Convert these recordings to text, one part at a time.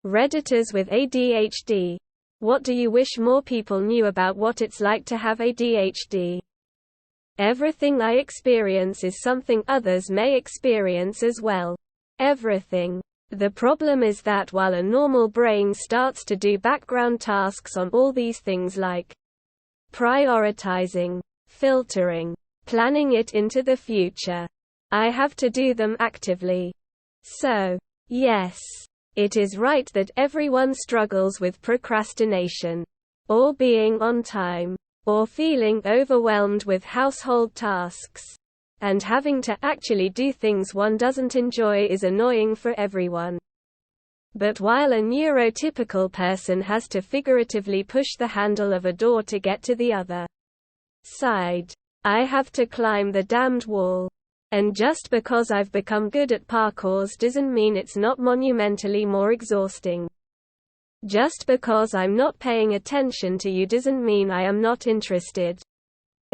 Redditors with ADHD. What do you wish more people knew about what it's like to have ADHD? Everything I experience is something others may experience as well. Everything. The problem is that while a normal brain starts to do background tasks on all these things like prioritizing, filtering, planning it into the future, I have to do them actively. So, yes, it is right that everyone struggles with procrastination, or being on time, or feeling overwhelmed with household tasks. And having to actually do things one doesn't enjoy is annoying for everyone. But while a neurotypical person has to figuratively push the handle of a door to get to the other side, I have to climb the damned wall. And just because I've become good at parkours doesn't mean it's not monumentally more exhausting. Just because I'm not paying attention to you doesn't mean I am not interested.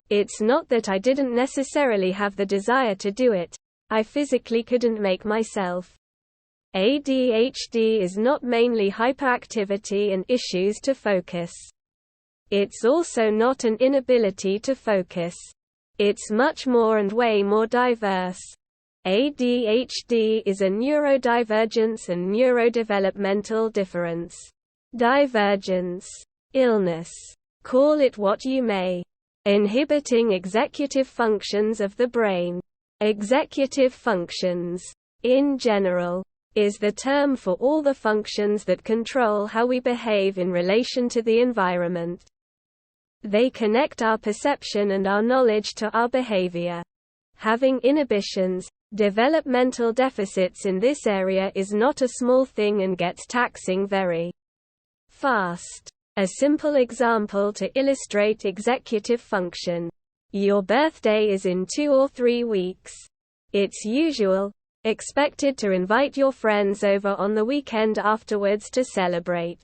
It's not that I didn't necessarily have the desire to do it, I physically couldn't make myself. ADHD is not mainly hyperactivity and issues to focus. It's also not an inability to focus. It's much more and way more diverse. ADHD is a neurodivergence and neurodevelopmental difference. Divergence. Illness. Call it what you may. Inhibiting executive functions of the brain. Executive functions, in general, is the term for all the functions that control how we behave in relation to the environment. They connect our perception and our knowledge to our behavior. Having inhibitions, developmental deficits in this area is not a small thing and gets taxing very fast. A simple example to illustrate executive function. Your birthday is in 2 or 3 weeks. It's usual, expected to invite your friends over on the weekend afterwards to celebrate.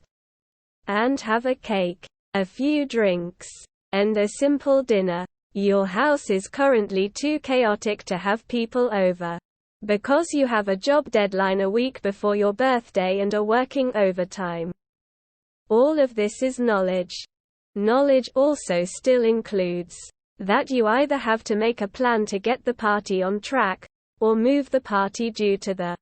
And have a cake, a few drinks, and a simple dinner. Your house is currently too chaotic to have people over. Because you have a job deadline a week before your birthday and are working overtime. All of this is knowledge. Knowledge also still includes that you either have to make a plan to get the party on track, or move the party due to the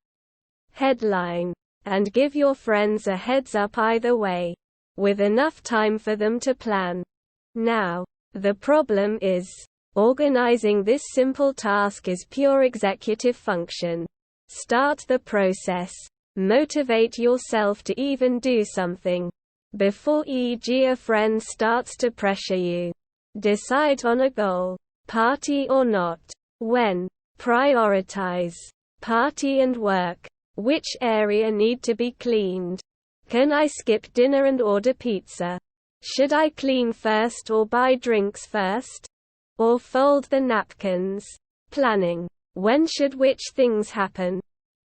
headline, and give your friends a heads up either way, with enough time for them to plan. Now, the problem is, organizing this simple task is pure executive function. Start the process. Motivate yourself to even do something. Before e.g. a friend starts to pressure you. Decide on a goal. Party or not. When. Prioritize. Party and work. Which area need to be cleaned? Can I skip dinner and order pizza? Should I clean first or buy drinks first? Or fold the napkins? Planning. When should which things happen?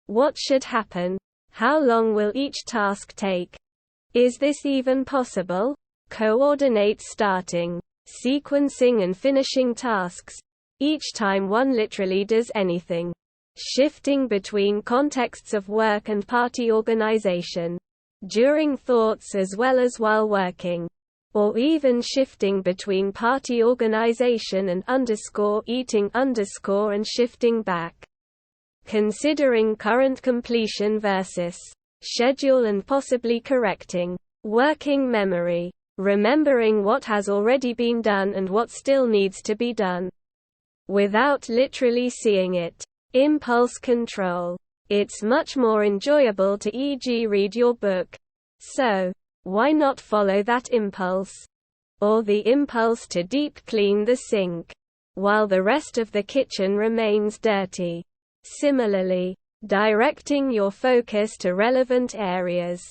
What should happen? How long will each task take? Is this even possible? Coordinate starting, sequencing and finishing tasks, each time one literally does anything. Shifting between contexts of work and party organization. During thoughts as well as while working. Or even shifting between party organization and eating and shifting back. Considering current completion versus schedule and possibly correcting. Working memory. Remembering what has already been done and what still needs to be done. Without literally seeing it. Impulse control. It's much more enjoyable to e.g. read your book. So, why not follow that impulse? Or the impulse to deep clean the sink, while the rest of the kitchen remains dirty. Similarly, directing your focus to relevant areas.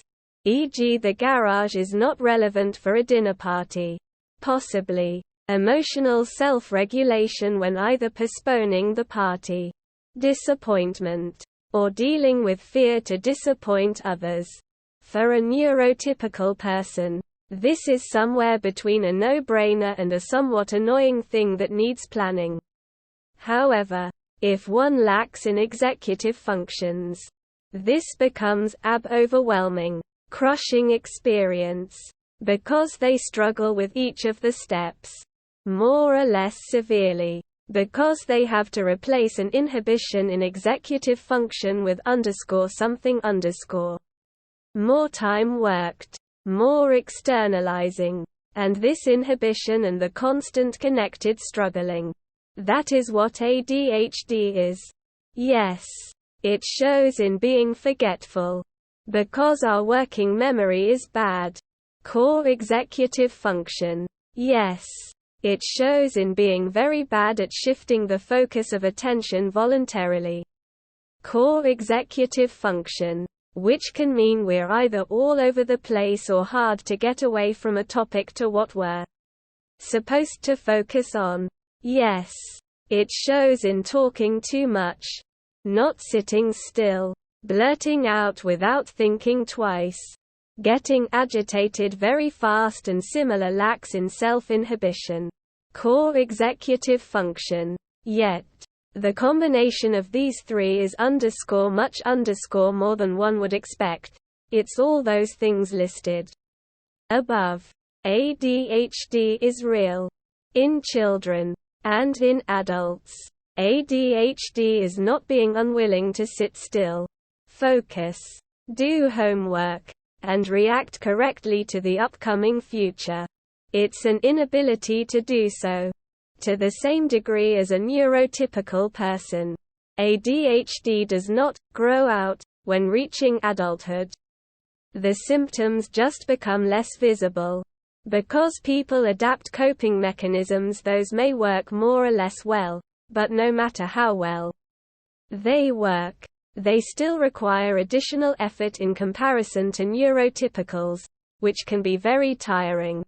E.g. the garage is not relevant for a dinner party. Possibly. Emotional self-regulation when either postponing the party. Disappointment. Or dealing with fear to disappoint others. For a neurotypical person, this is somewhere between a no-brainer and a somewhat annoying thing that needs planning. However, if one lacks in executive functions, this becomes overwhelming. crushing experience, because they struggle with each of the steps more or less severely, because they have to replace an inhibition in executive function with _something_. More time worked, more externalizing, and this inhibition and the constant connected struggling. That is what ADHD is. Yes, it shows in being forgetful, because our working memory is bad. Core executive function. Yes, it shows in being very bad at shifting the focus of attention voluntarily. Core executive function, which can mean we're either all over the place or hard to get away from a topic to what we're supposed to focus on. Yes, it shows in talking too much, not sitting still, blurting out without thinking twice, getting agitated very fast, and similar lacks in self-inhibition. Core executive function. Yet, the combination of these three is much more than one would expect. It's all those things listed above. ADHD is real. In children. And in adults. ADHD is not being unwilling to sit still, focus, do homework, and react correctly to the upcoming future. It's an inability to do so. To the same degree as a neurotypical person. ADHD does not grow out when reaching adulthood. The symptoms just become less visible. Because people adapt coping mechanisms, those may work more or less well, but no matter how well they work, they still require additional effort in comparison to neurotypicals, which can be very tiring.